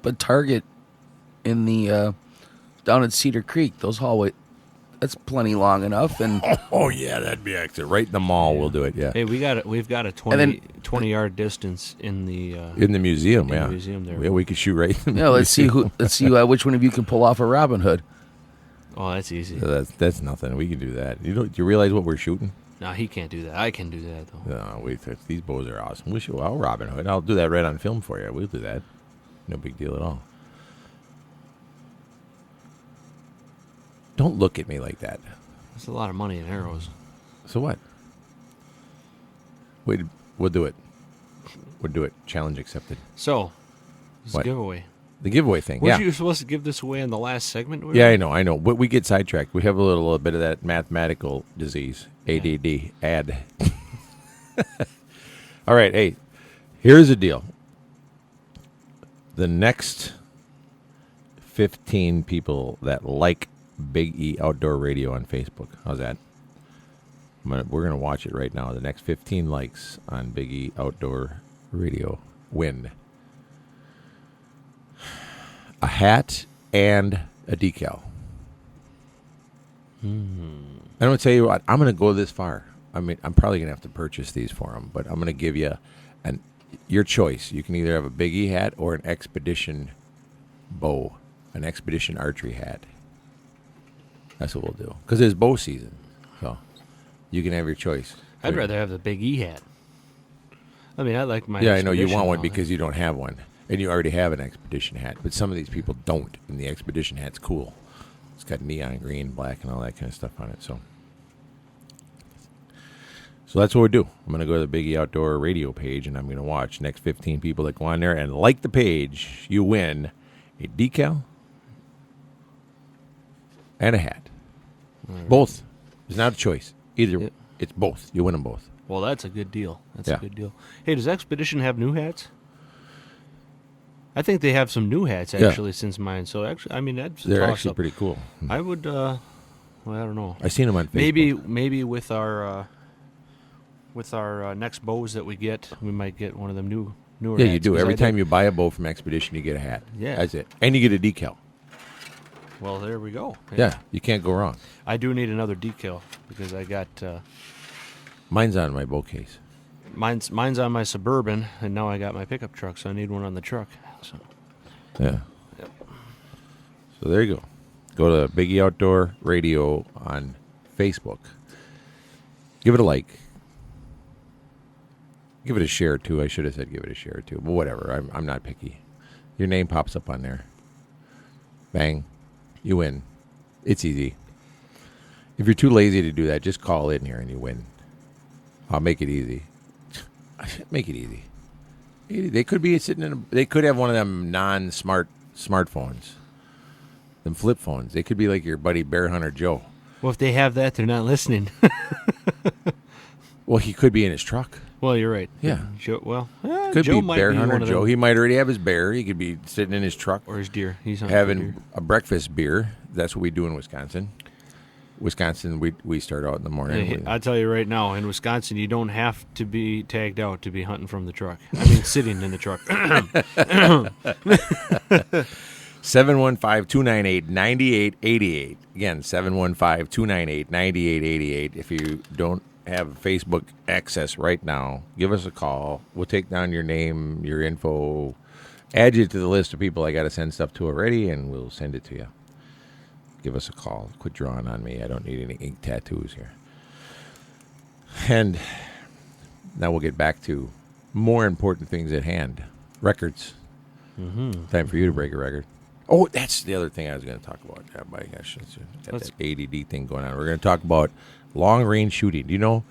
a target in the down at Cedar Creek. Those hallway. That's plenty long enough. And oh yeah, that'd be excellent. Right in the mall, we'll do it. Yeah. Hey, we've got a 20-yard distance in the museum. in the museum there. Yeah, we could shoot right. In the let's see which one of you can pull off a Robin Hood. Oh, that's easy. So that's nothing. We can do that. Do you realize what we're shooting? No, he can't do that. I can do that though. No, wait. These bows are awesome. I'll Robin Hood. I'll do that right on film for you. We'll do that. No big deal at all. Don't look at me like that. That's a lot of money in arrows. So what? We'll do it. We'll do it. Challenge accepted. So, it's a What? giveaway. The giveaway thing. Weren't Yeah. you supposed to give this away in the last segment? Yeah, I know. But we get sidetracked. We have a little bit of that mathematical disease, ADD, add. All right, hey, here's the deal. The next 15 people that like Big E Outdoor Radio on Facebook, how's that? We're going to watch it right now. The next 15 likes on Big E Outdoor Radio win a hat and a decal. I'm going to tell you what, I'm going to go this far. I mean, I'm probably going to have to purchase these for them, but I'm going to give you your choice. You can either have a Big E hat or an Expedition bow, an Expedition archery hat. That's what we'll do. Because it's bow season, so you can have your choice. I'd rather have the Big E hat. I mean, I like my Yeah, I know you Expedition want one all because you don't have one. And you already have an Expedition hat. But some of these people don't, and the Expedition hat's cool. It's got neon green, black, and all that kind of stuff on it. So that's what we do. I'm going to go to the Big E Outdoor Radio page, and I'm going to watch next 15 people that go on there and like the page. You win a decal and a hat. Right. Both. It's not a choice. Either. Yep. It's both. You win them both. Well, that's a good deal. That's Yeah. a good deal. Hey, does Expedition have new hats? I think they have some new hats actually since mine. So actually, I mean that's a They're toss actually up. pretty cool. I would. Well, I don't know. I seen them on Facebook. Maybe with our next bows that we get, we might get one of them newer. Yeah, hats, you do. 'cause Every I time you buy a bow from Expedition, you get a hat. Yeah. That's it. And you get a decal. Well, there we go. Yeah, you can't go wrong. I do need another decal because I got Mine's on my bow case. mine's on my Suburban, and now I got my pickup truck, so I need one on the truck. So Yeah. Yep. So there you go. Go to Big E Outdoor Radio on Facebook. Give it a like. Give it a share, too. I should have said give it a share, too. But whatever. I'm not picky. Your name pops up on there. Bang. You win. It's easy. If you're too lazy to do that, just call in here and you win. I'll make it easy. Make it easy. They could be sitting in they could have one of them smartphones. Them flip phones. They could be like your buddy Bear Hunter Joe. well, if they have that, they're not listening. Well, he could be in his truck. Well, you're right. Yeah. Joe, Could Joe be might Bear be Hunter one of Joe. them. He might already have his bear. He could be sitting in his truck Or his deer. He's hunting for having deer. a breakfast beer. That's what we do in Wisconsin. We start out in the morning. Hey, I'll tell you right now, in Wisconsin, you don't have to be tagged out to be hunting from the truck. I mean, sitting in the truck. 715-298-9888. Again, 715-298-9888. If you don't have Facebook access right now, give us a call. We'll take down your name, your info, add you to the list of people I got to send stuff to already, and we'll send it to you. Give us a call. Quit drawing on me. I don't need any ink tattoos here. And now we'll get back to more important things at hand. Records. Mm-hmm. Time for you to break a record. Oh, that's the other thing I was going to talk about. Oh, my gosh, got Let's- that ADD thing going on. We're going to talk about long-range shooting. Do you know,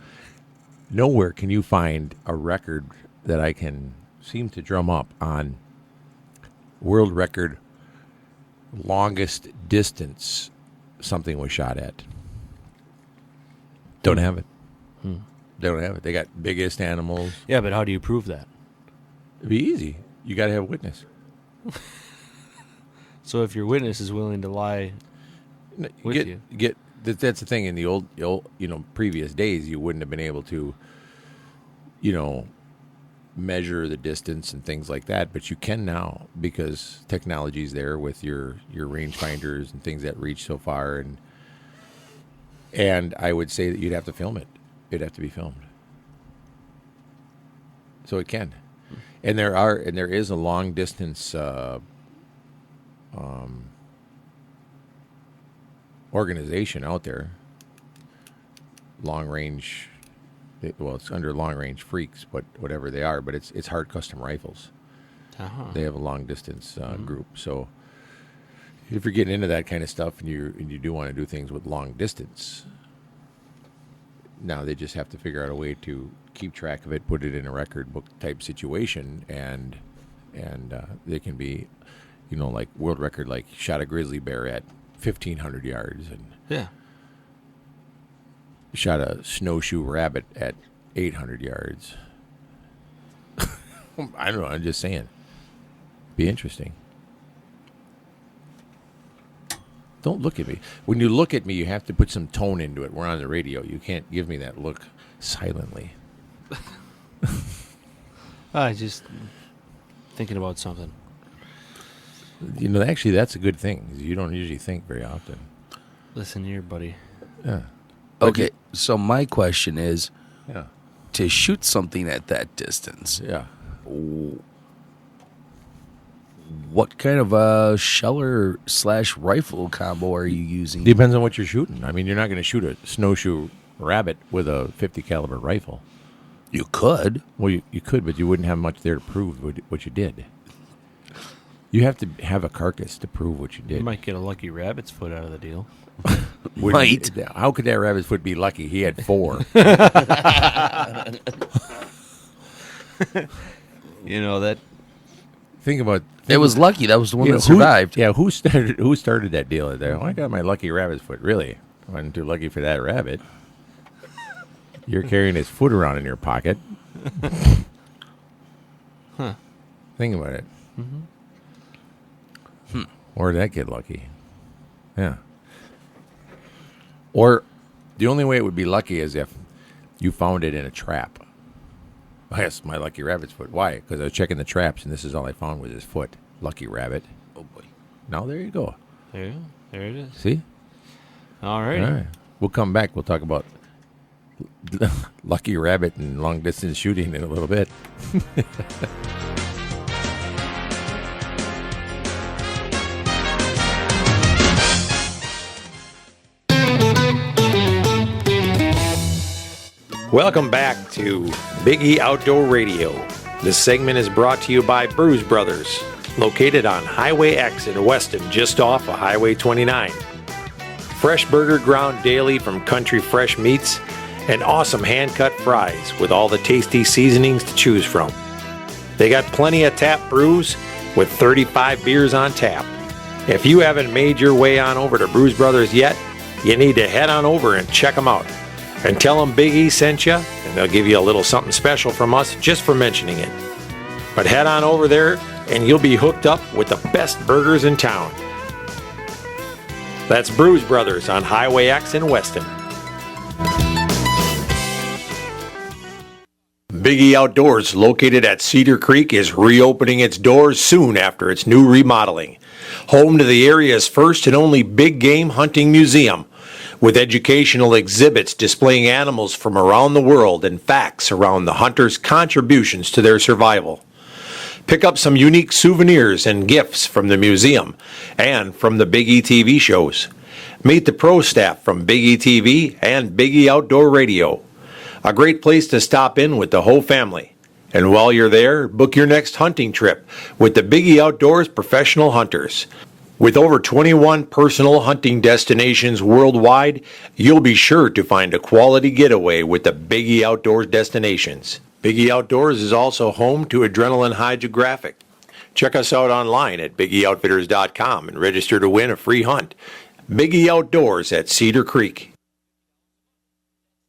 nowhere can you find a record that I can seem to drum up on world record longest distance something was shot at. Don't have it. They don't have it. They got biggest animals. Yeah, but how do you prove that? It'd be easy. You got to have a witness. So if your witness is willing to lie with you. That's the thing. In the old, previous days, you wouldn't have been able to, measure the distance and things like that. But you can now because technology's there with your rangefinders and things that reach so far. And I would say that you'd have to film it. It'd have to be filmed. So it can. And there is a long distance organization out there. Long range, it's under long range freaks, but whatever they are. But it's hard custom rifles. Uh-huh. They have a long distance group. So if you're getting into that kind of stuff and you do want to do things with long distance, now they just have to figure out a way to keep track of it, put it in a record book type situation, and they can be, like world record, like shot a grizzly bear at 1,500 yards, and shot a snowshoe rabbit at 800 yards. I don't know. I'm just saying, be interesting. Don't look at me. When you look at me, you have to put some tone into it. We're on the radio. You can't give me that look silently. I just thinking about something. Actually, that's a good thing. You don't usually think very often. Listen here, buddy. Yeah. Okay, so my question is, Yeah. to shoot something at that distance, Yeah. what kind of a sheller / rifle combo are you using? Depends on what you're shooting. I mean, you're not going to shoot a snowshoe rabbit with a 50 caliber rifle. You could. Well, you could, but you wouldn't have much there to prove what you did. You have to have a carcass to prove what you did. You might get a lucky rabbit's foot out of the deal. Right. How could that rabbit's foot be lucky? He had 4. That. Think about It was lucky. That was the one that survived. Who started that deal there? I got my lucky rabbit's foot. Really? I wasn't too lucky for that rabbit. You're carrying his foot around in your pocket. Huh. Think about it. Or did that get lucky? Yeah. Or the only way it would be lucky is if you found it in a trap. That's my lucky rabbit's foot. Why? Because I was checking the traps, and this is all I found was his foot. Lucky rabbit. Oh, boy. Now there you go. There it is. See? All right. All right. We'll come back. We'll talk about lucky rabbit and long distance shooting in a little bit. Welcome back to Biggie Outdoor Radio. This segment is brought to you by Bruise Brothers, located on Highway X in Weston, just off of Highway 29. Fresh burger ground daily from country fresh meats and awesome hand-cut fries with all the tasty seasonings to choose from. They got plenty of tap brews with 35 beers on tap. If you haven't made your way on over to Bruise Brothers yet, you need to head on over and check them out. And tell them Big E sent you, and they'll give you a little something special from us just for mentioning it. But head on over there, and you'll be hooked up with the best burgers in town. That's Bruise Brothers on Highway X in Weston. Big E Outdoors, located at Cedar Creek, is reopening its doors soon after its new remodeling. Home to the area's first and only big game hunting museum, with educational exhibits displaying animals from around the world and facts around the hunters' contributions to their survival. Pick up some unique souvenirs and gifts from the museum and from the Big E TV shows. Meet the pro staff from Big E TV and Big E Outdoor Radio. A great place to stop in with the whole family. And while you're there, book your next hunting trip with the Big E Outdoors Professional Hunters. With over 21 personal hunting destinations worldwide, you'll be sure to find a quality getaway with the Big E Outdoors destinations. Big E Outdoors is also home to Adrenaline Hydrographic, Check us out online at BiggieOutfitters.com and register to win a free hunt. Biggie Outdoors at Cedar Creek.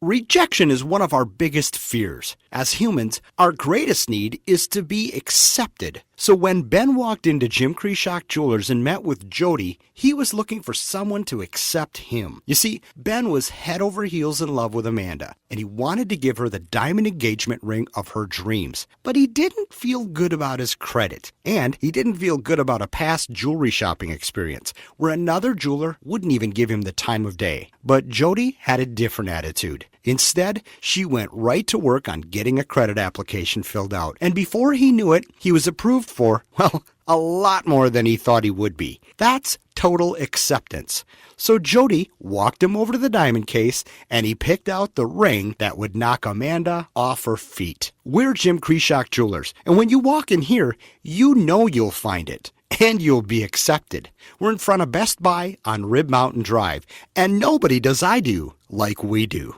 Rejection is one of our biggest fears. As humans, our greatest need is to be accepted. So when Ben walked into Jim Krishock Jewelers and met with Jody, he was looking for someone to accept him. You see, Ben was head over heels in love with Amanda, and he wanted to give her the diamond engagement ring of her dreams. But he didn't feel good about his credit, and he didn't feel good about a past jewelry shopping experience where another jeweler wouldn't even give him the time of day. But Jody had a different attitude. Instead, she went right to work on getting a credit application filled out. And before he knew it, he was approved for, well, a lot more than he thought he would be. That's total acceptance. So Jody walked him over to the diamond case, and he picked out the ring that would knock Amanda off her feet. We're Jim Krishock Jewelers, and when you walk in here, you know you'll find it. And you'll be accepted. We're in front of Best Buy on Rib Mountain Drive, and nobody does I do like we do.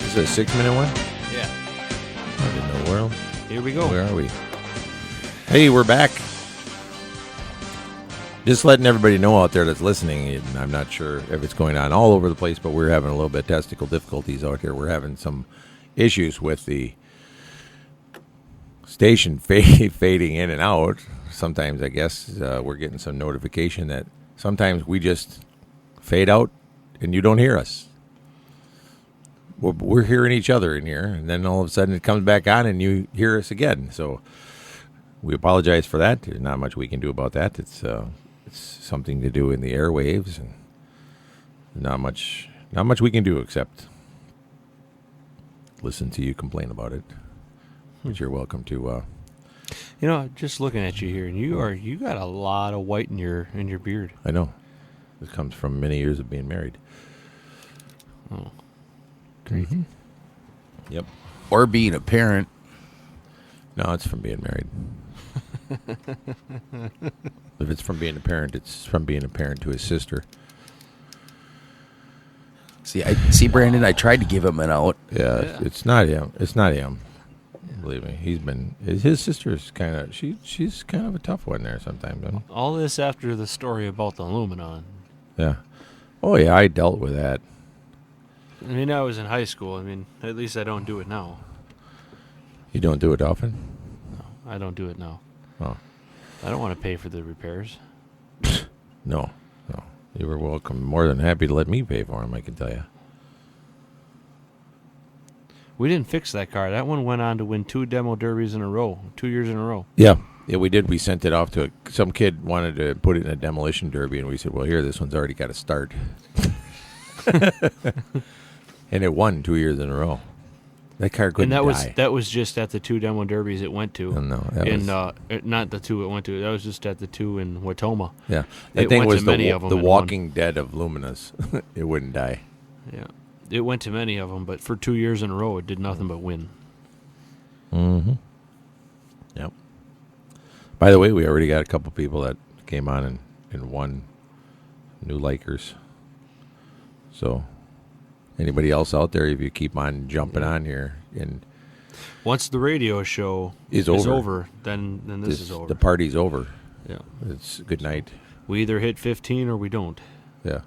Is it a 6-minute one? Yeah. I didn't know where. Here we go. Where are we? Hey, we're back. Just letting everybody know out there that's listening, and I'm not sure if it's going on all over the place, but we're having a little bit of technical difficulties out here. We're having some issues with the station fading in and out. Sometimes, I guess, we're getting some notification that sometimes we just fade out and you don't hear us. We're hearing each other in here, and then all of a sudden it comes back on and you hear us again. So we apologize for that. There's not much we can do about that. It's something to do in the airwaves, and not much we can do except listen to you complain about it, which you're welcome to. You know, just looking at you here, and you got a lot of white in your beard. I know. It comes from many years of being married. Oh. Mm-hmm. Yep. Or being a parent. No, it's from being married. If it's from being a parent, it's from being a parent to his sister. See, Brandon, I tried to give him an out. Yeah. It's not him. It's not him. Believe me, his sister's kind of she's kind of a tough one there sometimes. Huh? All this after the story about the aluminum. Yeah. Oh yeah, I dealt with that. I mean, I was in high school. I mean, at least I don't do it now. You don't do it often? No, I don't do it now. Oh. I don't want to pay for the repairs. No. You were welcome. More than happy to let me pay for them, I can tell you. We didn't fix that car. That one went on to win 2 demo derbies in a row, 2 years in a row. Yeah, we did. We sent it off to some kid wanted to put it in a demolition derby, and we said, well, here, this one's already got a start. And it won 2 years in a row. That car couldn't die. That was just at the 2 demo derbies it went to. Oh, no, not the 2 it went to. That was just at the 2 in Watoma. Yeah, that thing was the Walking Dead of Luminous. It wouldn't die. Yeah, it went to many of them, but for 2 years in a row, it did nothing but win. Mm-hmm. Yep. By the way, we already got a couple people that came on and won new likers. So, anybody else out there, if you keep on jumping on here, and once the radio show is over, then this is over. The party's over. Yeah, it's good night. We either hit 15 or we don't. Yeah.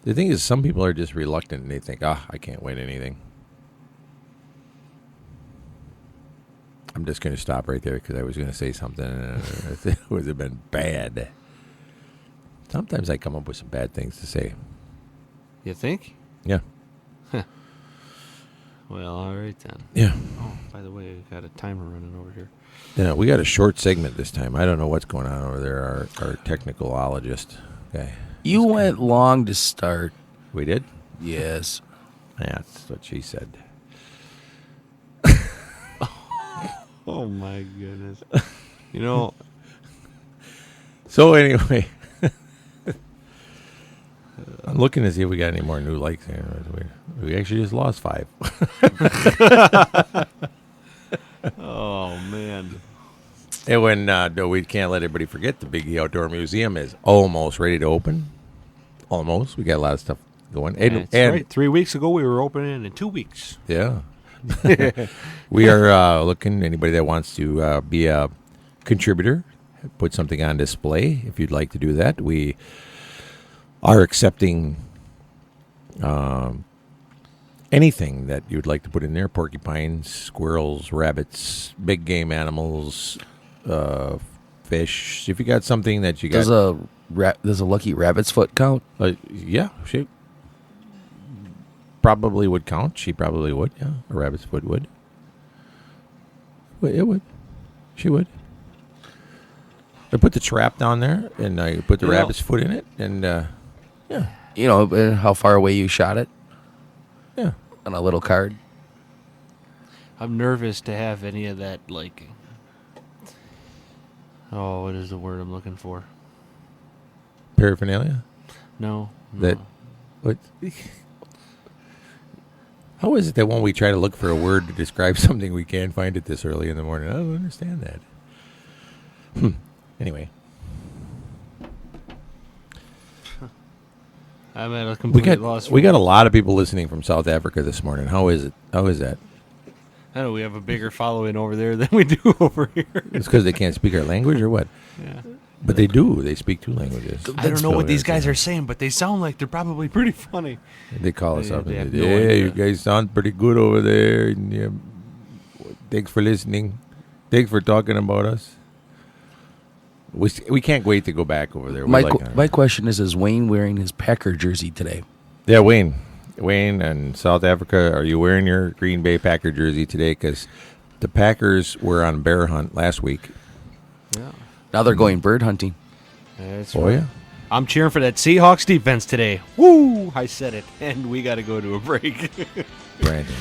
The thing is, some people are just reluctant, and they think, I can't win anything. I'm just going to stop right there because I was going to say something, and it would have been bad. Sometimes I come up with some bad things to say. You think? Yeah. Huh. Well, all right then. Yeah. Oh, by the way, we got a timer running over here. Yeah, we got a short segment this time. I don't know what's going on over there. Our technicalologist guy. You went long to start. We did? Yes. Yeah, that's what she said. Oh my goodness. You know. So anyway. I'm looking to see if we got any more new likes. We actually just lost 5. Oh, man. And when we can't let everybody forget, the Big E Outdoor Museum is almost ready to open. Almost. We got a lot of stuff going. That's right. 3 weeks ago, we were opening in 2 weeks. Yeah. We are looking, anybody that wants to be a contributor, put something on display. If you'd like to do that, we are accepting anything that you'd like to put in there. Porcupines, squirrels, rabbits, big game animals, fish. If you got something that you got... Does a lucky rabbit's foot count? Yeah, she probably would count. She probably would, yeah. A rabbit's foot would. It would. She would. I put the trap down there, and I put the rabbit's foot in it, and yeah. You know how far away you shot it? Yeah. On a little card. I'm nervous to have any of that, like... Oh, what is the word I'm looking for? Paraphernalia? No. That... What... How is it that when we try to look for a word to describe something, we can't find it this early in the morning? I don't understand that. Anyway. I'm at a complete loss. We got a lot of people listening from South Africa this morning. How is it? How is that? I know we have a bigger following over there than we do over here. It's because they can't speak our language or what? Yeah. But they do. They speak 2 languages. I don't know what these guys are saying, but they sound like they're probably pretty funny. They call us up and say, no hey, idea. you guys sound pretty good over there. And, yeah, thanks for listening. Thanks for talking about us. We can't wait to go back over there. My question is Wayne wearing his Packer jersey today? Yeah, Wayne and South Africa, are you wearing your Green Bay Packer jersey today? Because the Packers were on bear hunt last week. Yeah. Now they're going bird hunting. That's Oh, right. yeah. I'm cheering for that Seahawks defense today. Woo! I said it. And we got to go to a break. Brandon.